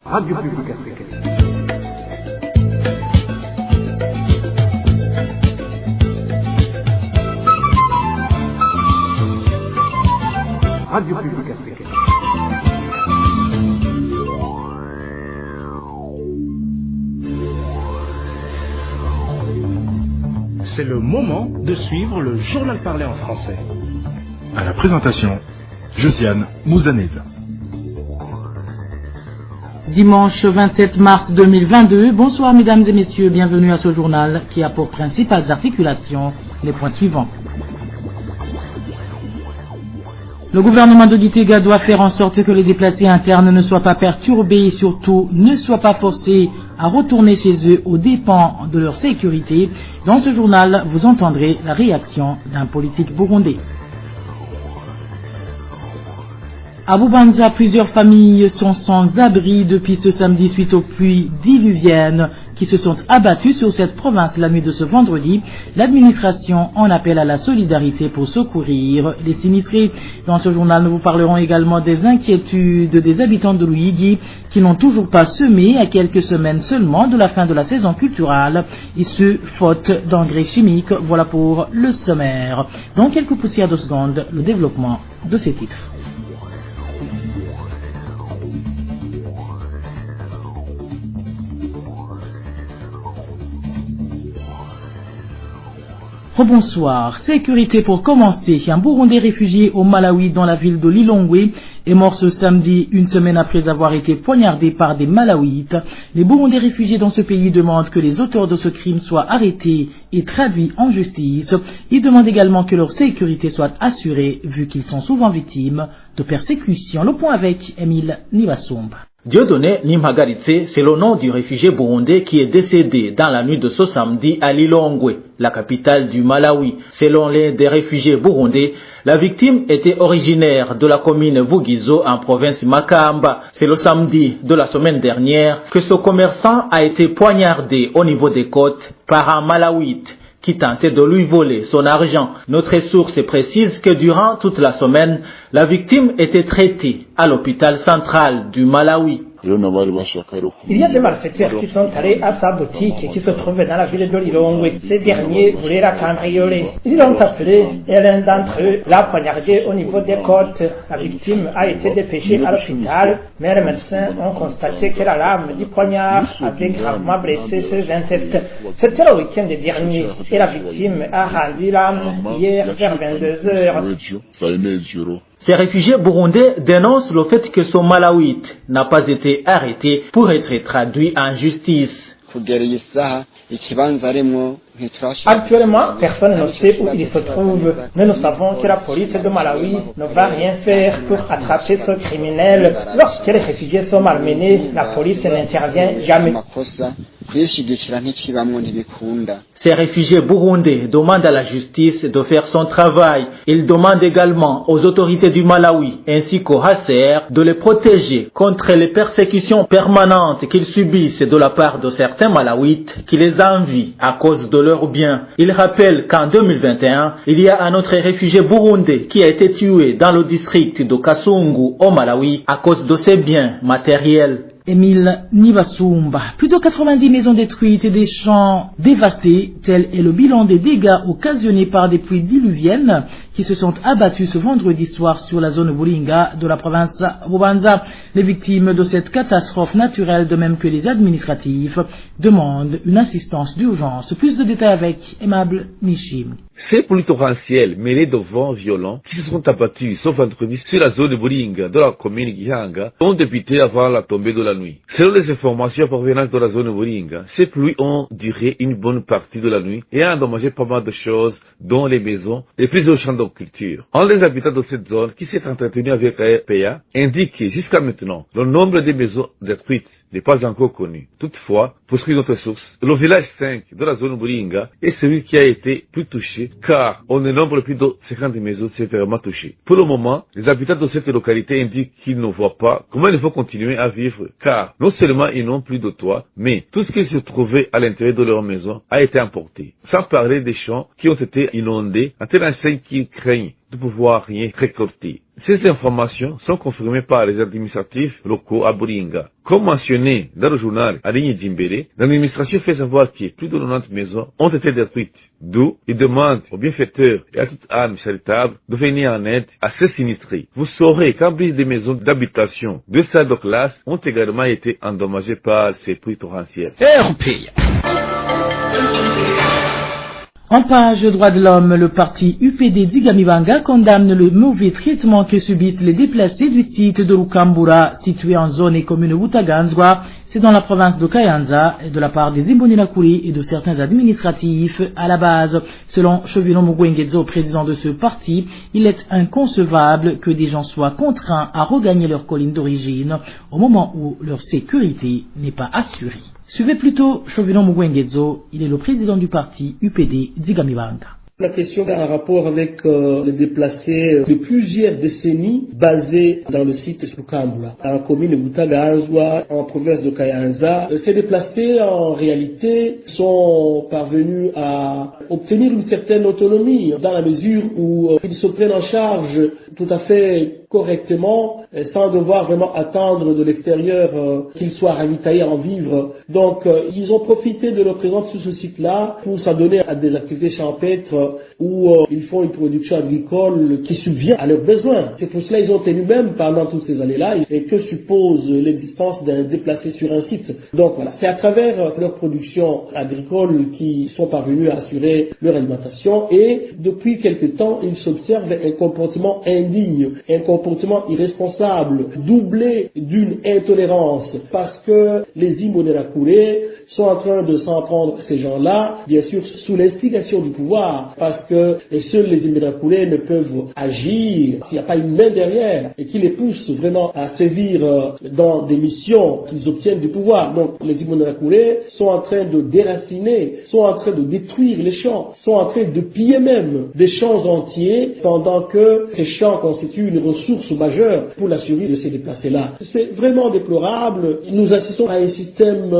Radio Publique Africaine. Radio Publique Africaine. C'est le moment de suivre le journal parlé en français. À la présentation, Josiane Mouzaneza. Dimanche 27 mars 2022, bonsoir mesdames et messieurs, bienvenue à ce journal qui a pour principales articulations les points suivants. Le gouvernement de Gitega doit faire en sorte que les déplacés internes ne soient pas perturbés et surtout ne soient pas forcés à retourner chez eux aux dépens de leur sécurité. Dans ce journal, vous entendrez la réaction d'un politique burundais. À Bubanza, plusieurs familles sont sans abri depuis ce samedi suite aux pluies diluviennes qui se sont abattues sur cette province la nuit de ce vendredi. L'administration en appelle à la solidarité pour secourir les sinistrés. Dans ce journal, nous vous parlerons également des inquiétudes des habitants de Luigi qui n'ont toujours pas semé à quelques semaines seulement de la fin de la saison culturelle, et ce, faute d'engrais chimiques. Voilà pour le sommaire. Dans quelques poussières de secondes, le développement de ces titres. Bonsoir. Sécurité pour commencer. Un Burundais réfugié au Malawi dans la ville de Lilongwe est mort ce samedi, une semaine après avoir été poignardé par des Malawites. Les Burundais réfugiés dans ce pays demandent que les auteurs de ce crime soient arrêtés et traduits en justice. Ils demandent également que leur sécurité soit assurée, vu qu'ils sont souvent victimes de persécutions. Le point avec Émile Nibasumba. Dieudonné Nimpagaritse, c'est le nom du réfugié burundais qui est décédé dans la nuit de ce samedi à Lilongwe, la capitale du Malawi. Selon l'un des réfugiés burundais, la victime était originaire de la commune Vugizo en province Makamba. C'est le samedi de la semaine dernière que ce commerçant a été poignardé au niveau des côtes par un Malawite qui tentait de lui voler son argent. Notre source précise que durant toute la semaine, la victime était traitée à l'hôpital central du Malawi. Il y a des malfaiteurs qui sont allés à sa boutique qui se trouvait dans la ville de Lilongwe. Ces derniers voulaient la cambrioler. Ils l'ont appelé et l'un d'entre eux l'a poignardé au niveau des côtes. La victime a été dépêchée à l'hôpital, mais les médecins ont constaté que la lame du poignard avait gravement blessé ses intestins. C'était le week-end dernier et la victime a rendu l'âme hier vers 22 heures. Ces réfugiés burundais dénoncent le fait que ce Malawite n'a pas été arrêté pour être traduit en justice. Actuellement, personne ne sait où il se trouve, mais nous savons que la police de Malawi ne va rien faire pour attraper ce criminel. Lorsque les réfugiés sont malmenés, la police n'intervient jamais. Ces réfugiés burundais demandent à la justice de faire son travail. Ils demandent également aux autorités du Malawi ainsi qu'au HCR de les protéger contre les persécutions permanentes qu'ils subissent de la part de certains Malawites qui les envient à cause de leurs biens. Ils rappellent qu'en 2021, il y a un autre réfugié burundais qui a été tué dans le district de Kasungu au Malawi à cause de ses biens matériels. Émile Nibasumba. Plus de 90 maisons détruites et des champs dévastés, tel est le bilan des dégâts occasionnés par des pluies diluviennes qui se sont abattues ce vendredi soir sur la zone Buringa de la province Bubanza. Les victimes de cette catastrophe naturelle, de même que les administratifs, demandent une assistance d'urgence. Plus de détails avec Aimable Nishim. Ces pluies torrentielles mêlées de vents violents qui se sont abattues ce vendredi sur la zone de Buringa de la commune Gihanga ont débuté avant la tombée de la nuit. Selon les informations provenant de la zone de Buringa, ces pluies ont duré une bonne partie de la nuit et ont endommagé pas mal de choses, dont les maisons et plusieurs champs de culture. Un des habitants de cette zone qui s'est entretenu avec ARPA indique que jusqu'à maintenant, le nombre de maisons détruites n'est pas encore connu. Toutefois, poursuit notre source, le village 5 de la zone Buringa est celui qui a été plus touché, car on dénombre plus de 50 maisons sévèrement touchées. Pour le moment, les habitants de cette localité indiquent qu'ils ne voient pas comment il faut continuer à vivre, car non seulement ils n'ont plus de toit, mais tout ce qui se trouvait à l'intérieur de leur maison a été emporté. Sans parler des champs qui ont été inondés, à tel enseigne qu'ils craignent de pouvoir rien récolter. Ces informations sont confirmées par les administratifs locaux à Buringa. Comme mentionné dans le journal Aligné Djimbere, l'administration fait savoir que plus de 90 maisons ont été détruites. D'où il demande aux bienfaiteurs et à toute âme charitable de venir en aide à ces sinistrés. Vous saurez qu'en plus des maisons d'habitation, 2 salles de classe ont également été endommagées par ces pluies torrentielles. En page droits de l'homme, le parti UPD d'Igamibanga condamne le mauvais traitement que subissent les déplacés du site de Rukambura, situé en zone et commune Butaganzwa. C'est dans la province de Kayanza, de la part des Imbonerakure et de certains administratifs à la base. Selon Chovino Mugwengezo, président de ce parti, il est inconcevable que des gens soient contraints à regagner leur colline d'origine au moment où leur sécurité n'est pas assurée. Suivez plutôt Chovino Mugwengezo, il est le président du parti UPD d'Igamibanga. La question a un rapport avec les déplacés de plusieurs décennies basés dans le site Rukambura, dans la commune de Butaganzwa, en province de Kayanza. Ces déplacés, en réalité, sont parvenus à obtenir une certaine autonomie dans la mesure où ils se prennent en charge tout à fait correctement, sans devoir vraiment attendre de l'extérieur qu'ils soient ravitaillés en vivres. Donc, ils ont profité de leur présence sur ce site-là pour s'adonner à des activités champêtres où ils font une production agricole qui subvient à leurs besoins. C'est pour cela qu'ils ont tenu même pendant toutes ces années-là. Et que suppose l'existence d'un déplacé sur un site? Donc voilà, c'est à travers leur production agricole qu'ils sont parvenus à assurer leur alimentation. Et depuis quelque temps, il s'observe un comportement indigne, un comportement irresponsable, doublé d'une intolérance, parce que les Imbonerakure sont en train de s'en prendre à ces gens-là, bien sûr sous l'instigation du pouvoir, parce que seuls les Imbonerakure ne peuvent agir s'il n'y a pas une main derrière et qui les pousse vraiment à sévir dans des missions qu'ils obtiennent du pouvoir. Donc les Imbonerakure sont en train de déraciner, sont en train de détruire les champs, sont en train de piller même des champs entiers, pendant que ces champs constituent une ressource majeure pour la survie de ces déplacés-là. C'est vraiment déplorable. Nous assistons à un système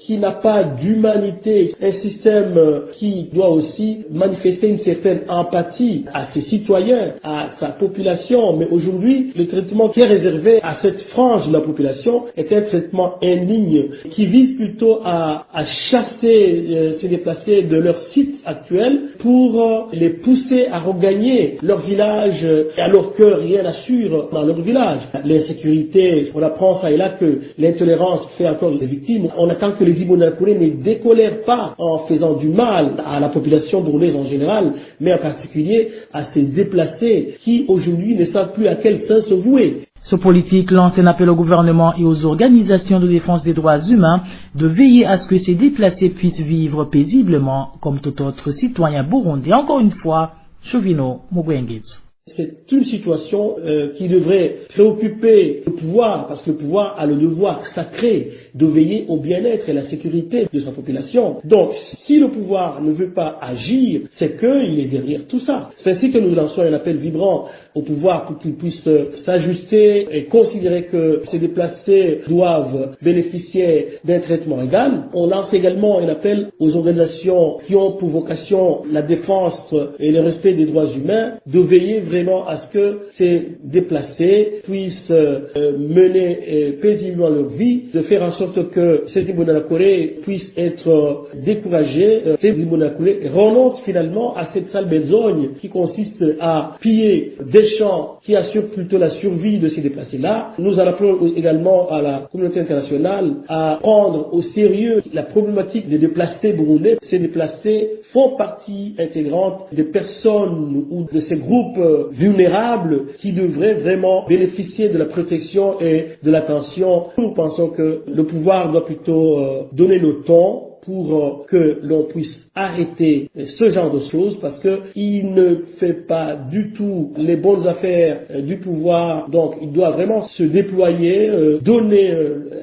qui n'a pas d'humanité, un système qui doit aussi manifester une certaine empathie à ses citoyens, à sa population. Mais aujourd'hui, le traitement qui est réservé à cette frange de la population est un traitement indigne qui vise plutôt à chasser ces déplacés de leur site actuel pour les pousser à regagner leur village alors que rien n'assure dans leur village. L'insécurité, on apprend ça et là que l'intolérance fait encore des victimes. On attend que les Imbonerakure ne décolèrent pas en faisant du mal à la population burundaise en général, mais en particulier à ces déplacés qui aujourd'hui ne savent plus à quel sens se vouer. Ce politique lance un appel au gouvernement et aux organisations de défense des droits humains de veiller à ce que ces déplacés puissent vivre paisiblement comme tout autre citoyen burundais. Encore une fois, Chovino Mugwengezo. C'est une situation qui devrait préoccuper le pouvoir, parce que le pouvoir a le devoir sacré de veiller au bien-être et à la sécurité de sa population. Donc, si le pouvoir ne veut pas agir, c'est qu'il est derrière tout ça. C'est ainsi que nous lançons un appel vibrant au pouvoir pour qu'il puisse s'ajuster et considérer que ces déplacés doivent bénéficier d'un traitement égal. On lance également un appel aux organisations qui ont pour vocation la défense et le respect des droits humains de veiller vraiment à ce que ces déplacés puissent mener paisiblement leur vie, de faire en sorte que ces Imbonerakure puissent être découragés. Ces Imbonerakure renoncent finalement à cette sale besogne qui consiste à piller des champs qui assurent plutôt la survie de ces déplacés-là. Nous en appelons également à la communauté internationale à prendre au sérieux la problématique des déplacés burundais. Ces déplacés font partie intégrante des personnes ou de ces groupes vulnérables qui devraient vraiment bénéficier de la protection et de l'attention. Nous pensons que le pouvoir doit plutôt donner le ton pour que l'on puisse arrêter ce genre de choses, parce que il ne fait pas du tout les bonnes affaires du pouvoir. Donc il doit vraiment se déployer, donner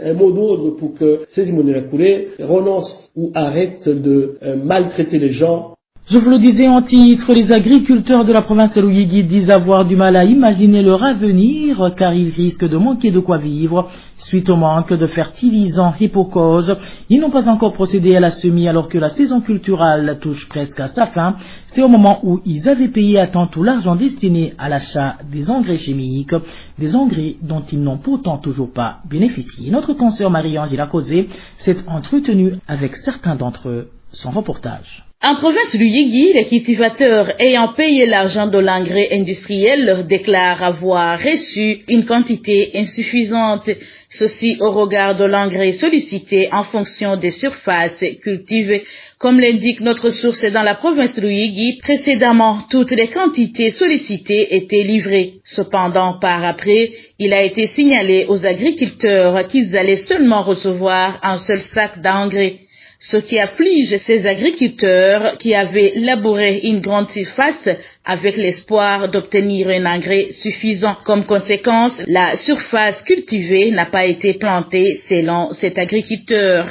un mot d'ordre pour que ces Imbonerakure renoncent ou arrêtent de maltraiter les gens. Je vous le disais en titre, les agriculteurs de la province de Ruyigi disent avoir du mal à imaginer leur avenir car ils risquent de manquer de quoi vivre suite au manque de fertilisants et pour cause. Ils n'ont pas encore procédé à la semis alors que la saison culturelle touche presque à sa fin. C'est au moment où ils avaient payé à temps tout l'argent destiné à l'achat des engrais chimiques, des engrais dont ils n'ont pourtant toujours pas bénéficié. Notre consoeur Marie-Angela Causé s'est entretenue avec certains d'entre eux. Son reportage. En province du Yigi, les cultivateurs ayant payé l'argent de l'engrais industriel déclarent avoir reçu une quantité insuffisante. Ceci au regard de l'engrais sollicité en fonction des surfaces cultivées. Comme l'indique notre source dans la province du Yigi, précédemment, toutes les quantités sollicitées étaient livrées. Cependant, par après, il a été signalé aux agriculteurs qu'ils allaient seulement recevoir un seul sac d'engrais. Ce qui afflige ces agriculteurs qui avaient labouré une grande surface avec l'espoir d'obtenir un engrais suffisant. Comme conséquence, la surface cultivée n'a pas été plantée selon cet agriculteur.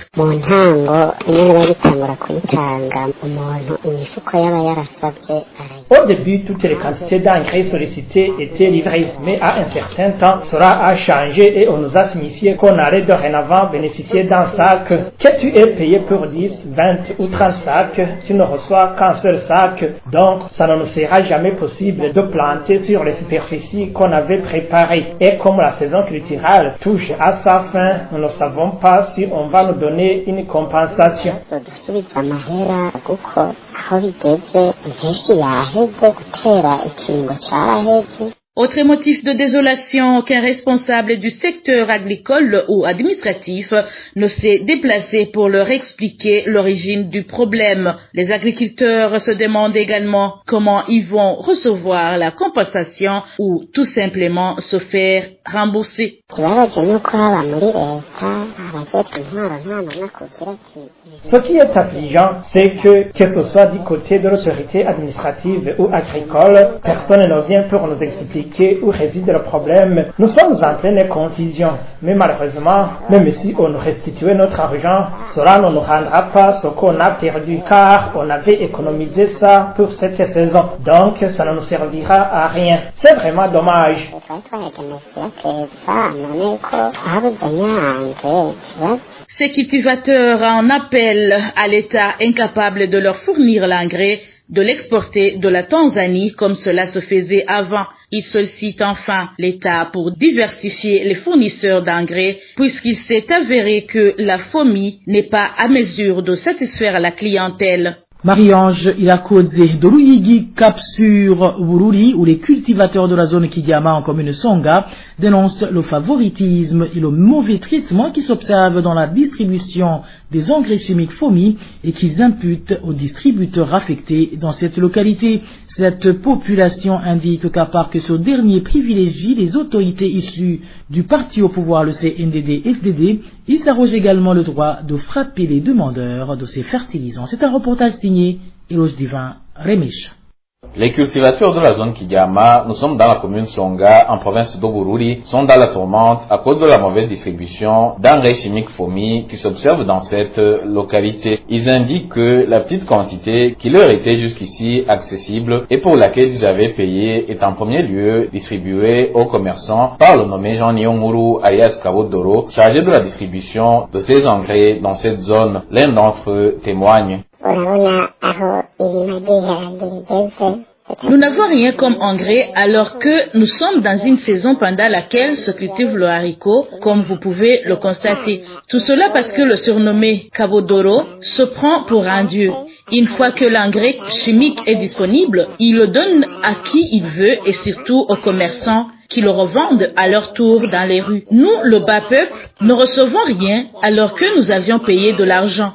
Au début, toutes les quantités d'engrais sollicitées étaient livrées, mais à un certain temps, cela a changé et on nous a signifié qu'on allait dorénavant bénéficier d'un sac. Que tu es payé pour 10, 20 ou 30 sacs, tu ne reçois qu'un seul sac, donc ça ne nous sera jamais possible de planter sur les superficies qu'on avait préparées. Et comme la saison culturelle touche à sa fin, nous ne savons pas si on va nous donner une compensation. Autre motif de désolation qu'un responsable du secteur agricole ou administratif ne s'est déplacé pour leur expliquer l'origine du problème. Les agriculteurs se demandent également comment ils vont recevoir la compensation ou tout simplement se faire rembourser. Ce qui est affligeant, c'est que ce soit du côté de l'autorité administrative ou agricole, personne ne vient pour nous expliquer où réside le problème. Nous sommes en pleine confusion, mais malheureusement, même si on nous restituait notre argent, cela ne nous rendra pas ce qu'on a perdu, car on avait économisé ça pour cette saison. Donc, ça ne nous servira à rien. C'est vraiment dommage. Ces cultivateurs en appellent à l'État incapable de leur fournir l'engrais, de l'exporter de la Tanzanie comme cela se faisait avant. Ils sollicitent enfin l'État pour diversifier les fournisseurs d'engrais puisqu'il s'est avéré que la FOMI n'est pas à mesure de satisfaire la clientèle. Marie-Ange Ilakodze de Ruyigi, Cap sur Bururi, où les cultivateurs de la zone Kidiama en commune Songa dénoncent le favoritisme et le mauvais traitement qui s'observe dans la distribution des engrais chimiques FOMI et qu'ils imputent aux distributeurs affectés dans cette localité. Cette population indique qu'à part que ce dernier privilégie les autorités issues du parti au pouvoir, le CNDD-FDD, il s'arroge également le droit de frapper les demandeurs de ces fertilisants. C'est un reportage signé Eloge Divin Remish. Les cultivateurs de la zone Kidiama, nous sommes dans la commune Songa, en province d'Obururi, sont dans la tourmente à cause de la mauvaise distribution d'engrais chimiques FOMI qui s'observe dans cette localité. Ils indiquent que la petite quantité qui leur était jusqu'ici accessible et pour laquelle ils avaient payé est en premier lieu distribuée aux commerçants par le nommé Jean Nyonguru alias Kabodoro, chargé de la distribution de ces engrais dans cette zone. L'un d'entre eux témoigne. Nous n'avons rien comme engrais alors que nous sommes dans une saison pendant laquelle se cultive le haricot, comme vous pouvez le constater. Tout cela parce que le surnommé Kabodoro se prend pour un dieu. Une fois que l'engrais chimique est disponible, il le donne à qui il veut et surtout aux commerçants qui le revendent à leur tour dans les rues. Nous, le bas peuple, ne recevons rien alors que nous avions payé de l'argent.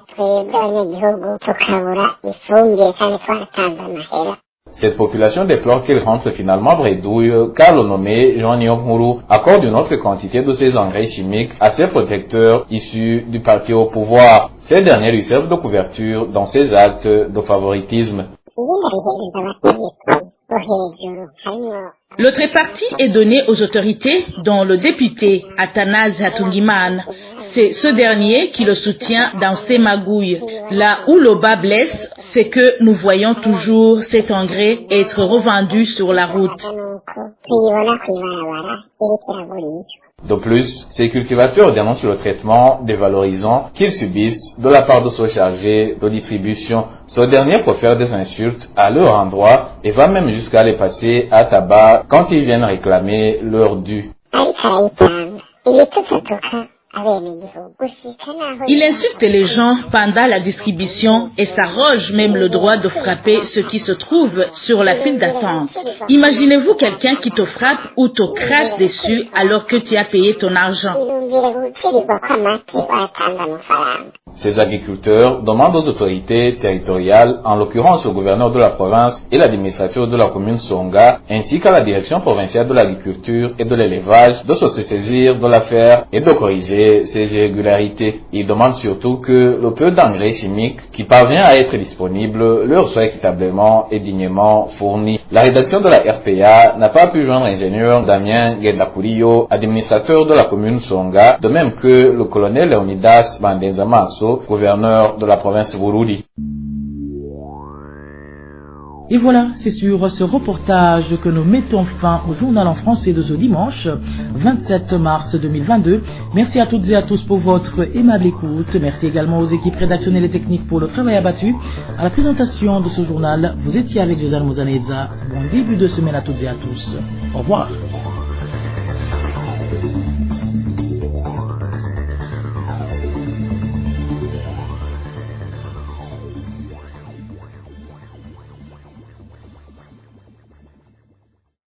Cette population déplore qu'elle rentre finalement bredouille car le nommé Jean Nyonguru accorde une autre quantité de ces engrais chimiques à ses protecteurs issus du parti au pouvoir. Ces derniers lui servent de couverture dans ses actes de favoritisme. L'autre partie est donnée aux autorités, dont le député Athanase Hatungiman. C'est ce dernier qui le soutient dans ses magouilles. Là où le bas blesse, c'est que nous voyons toujours cet engrais être revendu sur la route. De plus, ces cultivateurs dénoncent le traitement dévalorisant qu'ils subissent de la part de ce chargé de distribution. Ce dernier profère des insultes à leur endroit et va même jusqu'à les passer à tabac quand ils viennent réclamer leur dû. Il insulte les gens pendant la distribution et s'arroge même le droit de frapper ceux qui se trouvent sur la file d'attente. Imaginez-vous quelqu'un qui te frappe ou te crache dessus alors que tu as payé ton argent. Ces agriculteurs demandent aux autorités territoriales, en l'occurrence au gouverneur de la province et l'administrateur de la commune Songa, ainsi qu'à la direction provinciale de l'agriculture et de l'élevage, de se saisir de l'affaire et de corriger ces irrégularités. Ils demandent surtout que le peu d'engrais chimiques qui parvient à être disponible leur soit équitablement et dignement fourni. La rédaction de la RPA n'a pas pu joindre l'ingénieur Damien Guedakuriyo, administrateur de la commune Songa, de même que le colonel Leonidas Bandenzamaso, gouverneur de la province Bururi. Et voilà, c'est sur ce reportage que nous mettons fin au journal en français de ce dimanche 27 mars 2022. Merci à toutes et à tous pour votre aimable écoute. Merci également aux équipes rédactionnelles et techniques pour le travail abattu. À la présentation de ce journal, vous étiez avec Josiane Mouzaneza. Bon début de semaine à toutes et à tous. Au revoir.